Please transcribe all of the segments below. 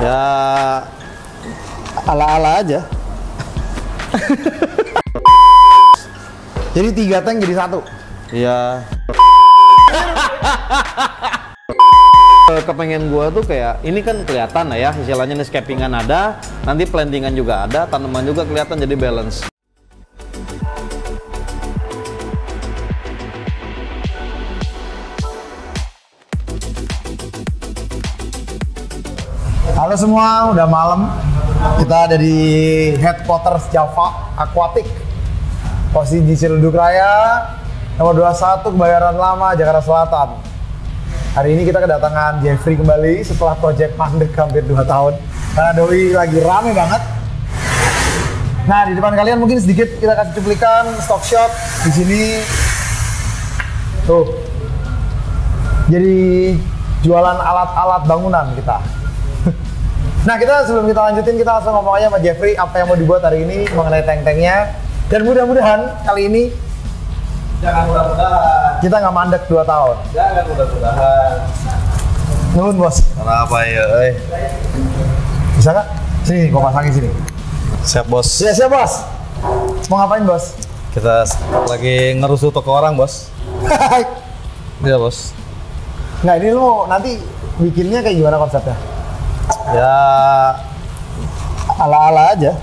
Ya ala-ala aja. Jadi 3 tank jadi 1. Iya. Kepengen gua tuh kayak ini kan kelihatan lah ya, istilahnya nih scapingan ada, nanti plantingan juga ada, tanaman juga kelihatan jadi balance. Halo semua, udah malam. Kita ada di headquarters Java Aquatic. Posisi di Ciledug Raya, nomor 21 Kebayoran Lama, Jakarta Selatan. Hari ini kita kedatangan Jeffrey kembali setelah project mandek hampir 2 tahun. Karena doi lagi rame banget. Nah, di depan kalian mungkin sedikit kita kasih cuplikan stock shot di sini. Tuh. Jadi jualan alat-alat bangunan kita. Nah, sebelum kita lanjutin, kita langsung ngomong aja sama Jeffrey apa yang mau dibuat hari ini mengenai tank-tanknya. Dan mudah-mudahan kali ini Jangan mudah-mudahan kita nggak mandek 2 tahun. Jangan mudah-mudahan. Nuhun bos. Kenapa ya? Bisa nggak? Sini, gua pasangin sini. Siap bos. Ya, siap bos. Mau ngapain bos? Kita lagi ngerusuh toko orang bos. Iya bos. Nggak, ini lu nanti bikinnya kayak gimana konsepnya? Ya ala-ala aja.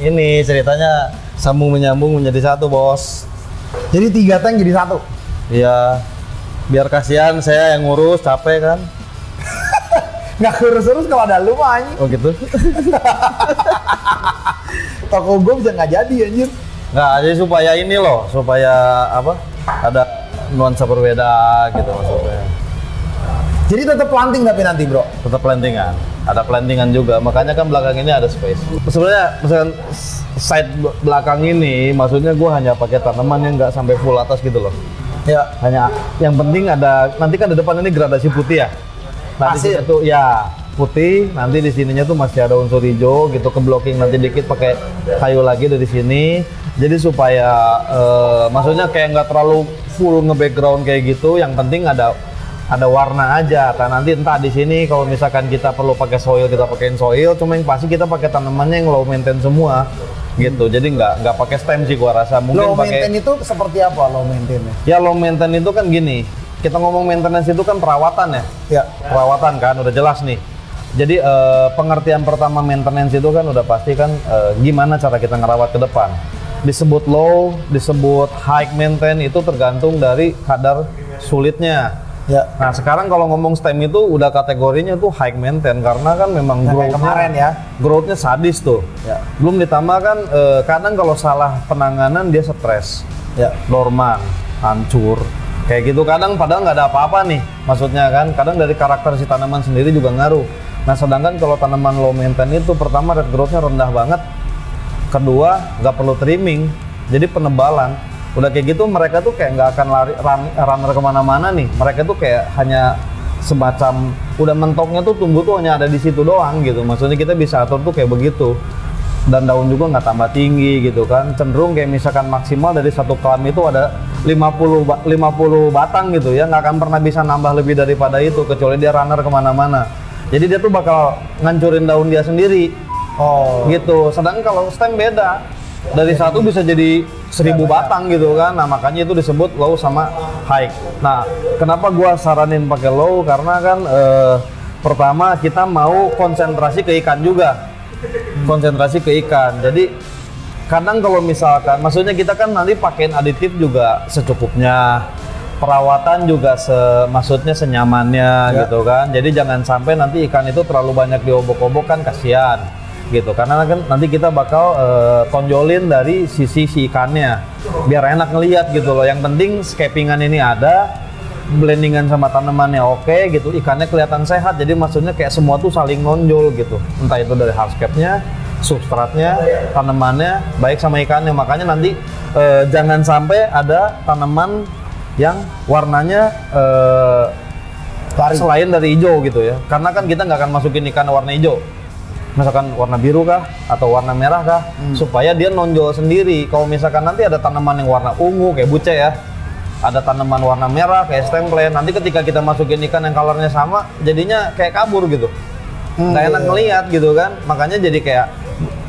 ini ceritanya sambung menyambung menjadi satu bos. Jadi 3 tank jadi 1. Iya, biar kasihan saya yang ngurus, capek kan. Nggak kurus-kurus kalau ada lu mah anjing. Oh gitu. Toko gua bisa nggak jadi anjir. Nggak, jadi supaya ini loh, supaya apa, ada nuansa berbeda gitu maksudnya. Jadi tetap planting tapi nanti bro? Tetap plantingan, ada plantingan juga, makanya kan belakang ini ada space. Sebenarnya misalkan side belakang ini, maksudnya gue hanya pakai tanaman yang nggak sampai full atas gitu loh. Ya. Hanya yang penting ada, nanti kan di depan ini gradasi putih ya. Nanti Pasir. itu ya putih, nanti di sininya tuh masih ada unsur hijau gitu, ke blocking nanti dikit pakai kayu lagi dari sini. Jadi supaya maksudnya kayak nggak terlalu full nge-background kayak gitu, yang penting ada warna aja. Kan nanti entah di sini kalau misalkan kita perlu pakai soil, kita pakein soil, cuma yang pasti kita pakai tanamannya yang low maintain semua gitu. Jadi nggak pakai stem sih gua rasa. Mungkin Low maintain itu seperti apa low maintain-nya? ya low maintain itu kan gini. Kita ngomong maintenance itu kan perawatan ya. Ya. Perawatan kan udah jelas nih. Jadi pengertian pertama maintenance itu kan udah pasti kan gimana cara kita ngerawat ke depan. Disebut low, disebut high maintain itu tergantung dari kadar sulitnya. Ya. Nah sekarang kalau ngomong stem itu udah kategorinya tuh high maintain karena kan memang kemarin ya. growth-nya sadis tuh. Ya. Belum ditambah kan kadang kalau salah penanganan dia stres, Ya. dorman, hancur. Kayak gitu kadang padahal nggak ada apa-apa nih, maksudnya kan kadang dari karakter si tanaman sendiri juga ngaruh. Nah sedangkan kalau tanaman low maintain itu pertama rate growth-nya rendah banget, kedua nggak perlu trimming, jadi penebalan. Udah kayak gitu mereka tuh kayak nggak akan runner kemana-mana nih, mereka tuh kayak hanya semacam udah mentoknya tuh tumbuh tuh hanya ada di situ doang gitu, maksudnya kita bisa atur tuh kayak begitu. Dan daun juga nggak tambah tinggi gitu kan, cenderung kayak misalkan maksimal dari satu klam itu ada 50 batang gitu ya, nggak akan pernah bisa nambah lebih daripada itu kecuali dia runner kemana-mana. Jadi dia tuh bakal ngancurin daun dia sendiri. Oh. Gitu. Sedangkan kalau stem beda, dari satu bisa jadi 1000 batang gitu kan. Nah makanya itu disebut low sama high. Nah kenapa gua saranin pakai low, karena kan pertama kita mau konsentrasi ke ikan juga. Konsentrasi ke ikan. Jadi kadang kalau misalkan, maksudnya kita kan nanti pakein aditif juga secukupnya, perawatan juga maksudnya senyamannya Ya. gitu kan. Jadi jangan sampai nanti ikan itu terlalu banyak diobok-obok kan kasihan gitu. Karena kan nanti kita bakal tonjolin dari sisi si ikannya biar enak ngelihat gitu loh. Yang penting scapingan ini ada, blendingan sama tanamannya oke gitu, ikannya kelihatan sehat. Jadi maksudnya kayak semua tuh saling nonjol gitu, entah itu dari hardscape-nya, substratnya, tanamannya, baik sama ikannya. Makanya nanti jangan sampai ada tanaman yang warnanya selain dari hijau gitu ya, karena kan kita nggak akan masukin ikan warna hijau, misalkan warna biru kah atau warna merah kah, supaya dia nonjol sendiri. Kalau misalkan nanti ada tanaman yang warna ungu kayak buce ya, ada tanaman warna merah kayak stemplate. Nanti ketika kita masukin ikan yang colornya sama, jadinya kayak kabur gitu. Nggak enak ngelihat gitu kan. Makanya jadi kayak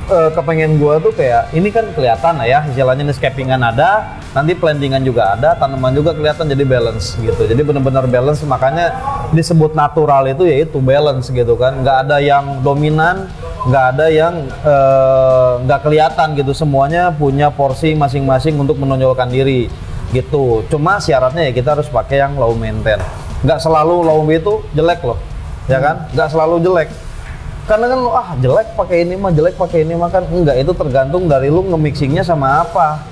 kepengen gua tuh kayak ini kan kelihatan lah ya, istilahnya scapingan ada, nanti plantingan juga ada, tanaman juga kelihatan, jadi balance gitu. Jadi benar-benar balance, makanya disebut natural itu yaitu balance gitu kan. Nggak ada yang dominan, nggak ada yang nggak kelihatan gitu. Semuanya punya porsi masing-masing untuk menonjolkan diri gitu. Cuma syaratnya ya kita harus pakai yang low maintain. Nggak selalu low itu jelek loh, ya kan? Nggak selalu jelek. Karena kan jelek pakai ini mah kan enggak, itu tergantung dari lu nge-mixingnya sama apa,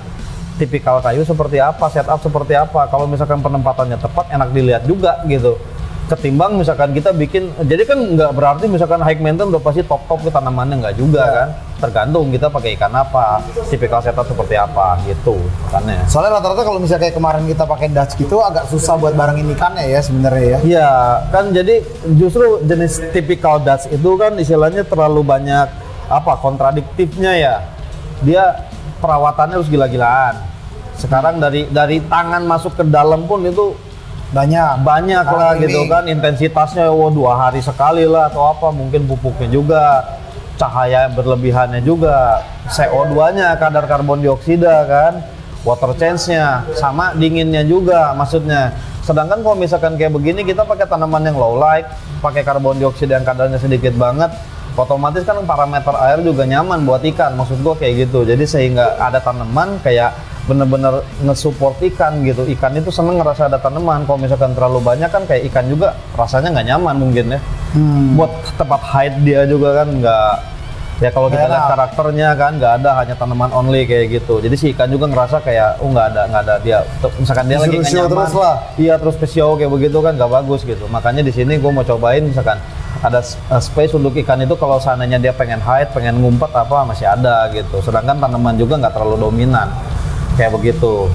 tipikal kayu seperti apa, setup seperti apa. Kalau misalkan penempatannya tepat, enak dilihat juga gitu. Ketimbang misalkan kita bikin, jadi kan nggak berarti misalkan high maintenance udah pasti top ke tanamannya, nggak juga kan. Tergantung kita pakai ikan apa, tipikal setup seperti apa gitu makanya. Soalnya rata-rata kalau misalnya kayak kemarin kita pakai Dutch gitu agak susah buat barengin ikannya ya sebenarnya ya. Iya, kan jadi justru jenis tipikal Dutch itu kan istilahnya terlalu banyak kontradiktifnya ya. Dia perawatannya harus gila-gilaan. Sekarang dari tangan masuk ke dalam pun itu banyak lah gitu kan, intensitasnya 2 hari sekali lah atau apa, mungkin pupuknya juga, cahaya berlebihannya juga, CO2-nya, kadar karbon dioksida kan, water change-nya, sama dinginnya juga maksudnya. Sedangkan kalau misalkan kayak begini kita pakai tanaman yang low light, pakai karbon dioksida yang kadarnya sedikit banget, otomatis kan parameter air juga nyaman buat ikan, maksud gua kayak gitu. Jadi sehingga ada tanaman kayak bener-bener nge-support ikan gitu. Ikan itu seneng ngerasa ada tanaman. Kalau misalkan terlalu banyak kan kayak ikan juga rasanya nggak nyaman mungkin ya. Buat tempat hide dia juga kan nggak. Ya kalau kita lihat karakternya kan nggak ada, hanya tanaman only kayak gitu. Jadi si ikan juga ngerasa kayak nggak ada dia. Misalkan dia lagi nggak nyaman. Terus lah. Iya, terus ke show kayak begitu kan nggak bagus gitu. Makanya di sini gue mau cobain misalkan ada space untuk ikan itu, kalau seandainya dia pengen hide, pengen ngumpet apa masih ada gitu. Sedangkan tanaman juga nggak terlalu dominan. Kayak begitu.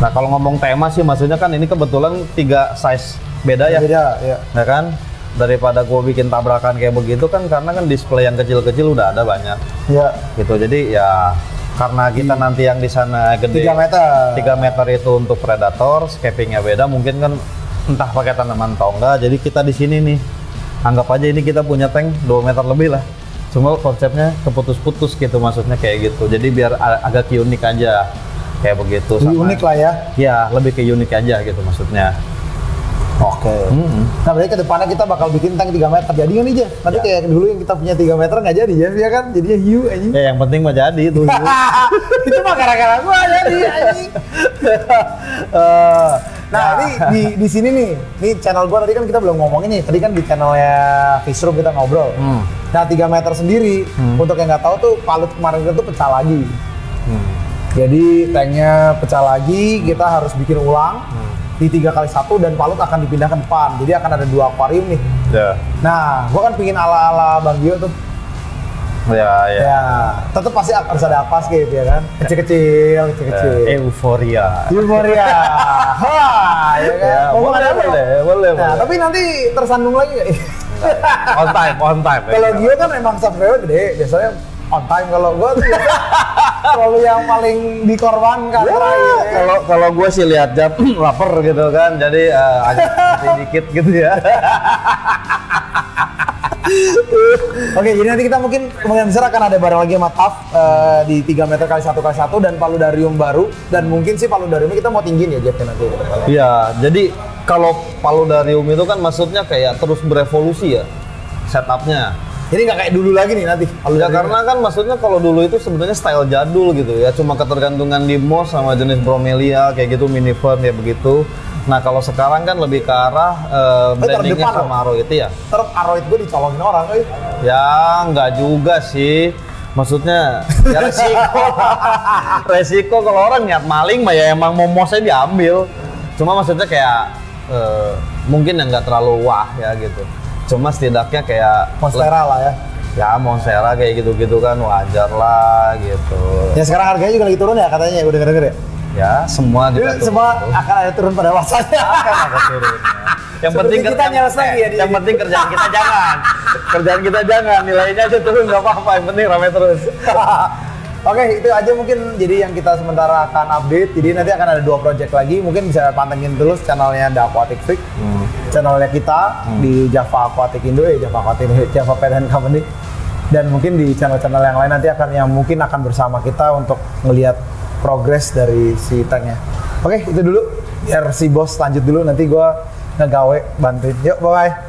Nah kalau ngomong tema sih, maksudnya kan ini kebetulan 3 size beda ya. Beda, ya. Ya kan? Daripada gue bikin tabrakan kayak begitu kan, karena kan display yang kecil-kecil udah ada banyak. Iya. Gitu. Jadi ya karena kita nanti yang di sana gede 3 meter. 3 meter itu untuk predator, scapingnya beda, mungkin kan entah pakai tanaman atau enggak. Jadi kita di sini nih, anggap aja ini kita punya tank 2 meter lebih lah. Cuma konsepnya keputus-putus gitu, maksudnya kayak gitu. Jadi biar agak unik aja. Kayak begitu. Lebih unik lah ya. Ya, lebih ke unik aja gitu maksudnya. Oke. Nah berarti kedepannya kita bakal bikin tank 3 meter. Jadi kan nih Jeff, nanti kayak dulu yang kita punya 3 meter nggak jadi Jeff, ya kan? Jadinya hiu anjing. Ya yang penting mah jadi itu. Itu mah gara-gara gua jadi anjing. Nah ini di sini nih, ini channel gua tadi kan kita belum ngomongin nih. Tadi kan di channelnya Fishroom kita ngobrol. Nah 3 meter sendiri, untuk yang nggak tahu tuh Palut kemarin itu pecah lagi. Jadi tanknya pecah lagi, kita harus bikin ulang di 3x1 dan Palut akan dipindah ke depan. Jadi akan ada 2 akuarium nih. Ya. Nah, gua kan pingin ala-ala Bang Gio tuh. Ya, tetap pasti harus ada aquascape ya kan? Kecil-kecil. Euforia. Wah, ya kan? Boleh. Nah, tapi nanti tersandung lagi nggak? On time. Kalau Gio kan emang subscriber gede, biasanya on time. Kalau gua tuh selalu yang paling dikorbankan terakhir. Kalau gue sih lihat jam lapar gitu kan, jadi agak dikit gitu ya. Oke, jadi nanti kita mungkin kemungkinan besar akan ada bareng lagi sama TAF di 3 meter x 1x1 dan paludarium baru, dan mungkin sih paludariumnya kita mau tinggiin ya Jeff nanti. Iya, jadi kalau paludarium itu kan maksudnya kayak terus berevolusi ya setupnya. Jadi nggak kayak dulu lagi nih nanti. Ya karena kan maksudnya kalau dulu itu sebenarnya style jadul gitu ya, cuma ketergantungan di moss sama jenis bromelia kayak gitu, minifern kayak begitu. Nah kalau sekarang kan lebih ke arah blendingnya sama aroid ya. Terus aroid gue dicolongin orang, Ya nggak juga sih. Maksudnya ya resiko kalau orang niat maling mah ya emang mau mossnya diambil. Cuma maksudnya kayak mungkin yang nggak terlalu wah ya gitu. Cuma setidaknya kayak Monstera lah ya. Ya Monstera kayak gitu-gitu kan wajar lah gitu. Ya sekarang harganya juga lagi turun ya katanya, gue denger-denger ya. Ya semua juga turun. Semua akan ada turun pada masanya. Akan ada turun. Yang penting kita nyeles lagi ya. Yang penting kerjaan kita jangan. Kerjaan kita jangan, nilainya aja turun nggak apa-apa. Yang penting rame terus. Oke, itu aja mungkin jadi yang kita sementara akan update. Jadi nanti akan ada 2 project lagi. Mungkin bisa pantengin terus channelnya The Aquatic Freak. Channelnya kita di Java Aquatic Indo Java Aquatic Indo, Java Pet and Company. Dan mungkin di channel-channel yang lain nanti mungkin akan bersama kita untuk ngelihat progres dari si tanknya. Oke, itu dulu. Biar si bos lanjut dulu, nanti gua ngegawe bantuin. Yuk, bye-bye.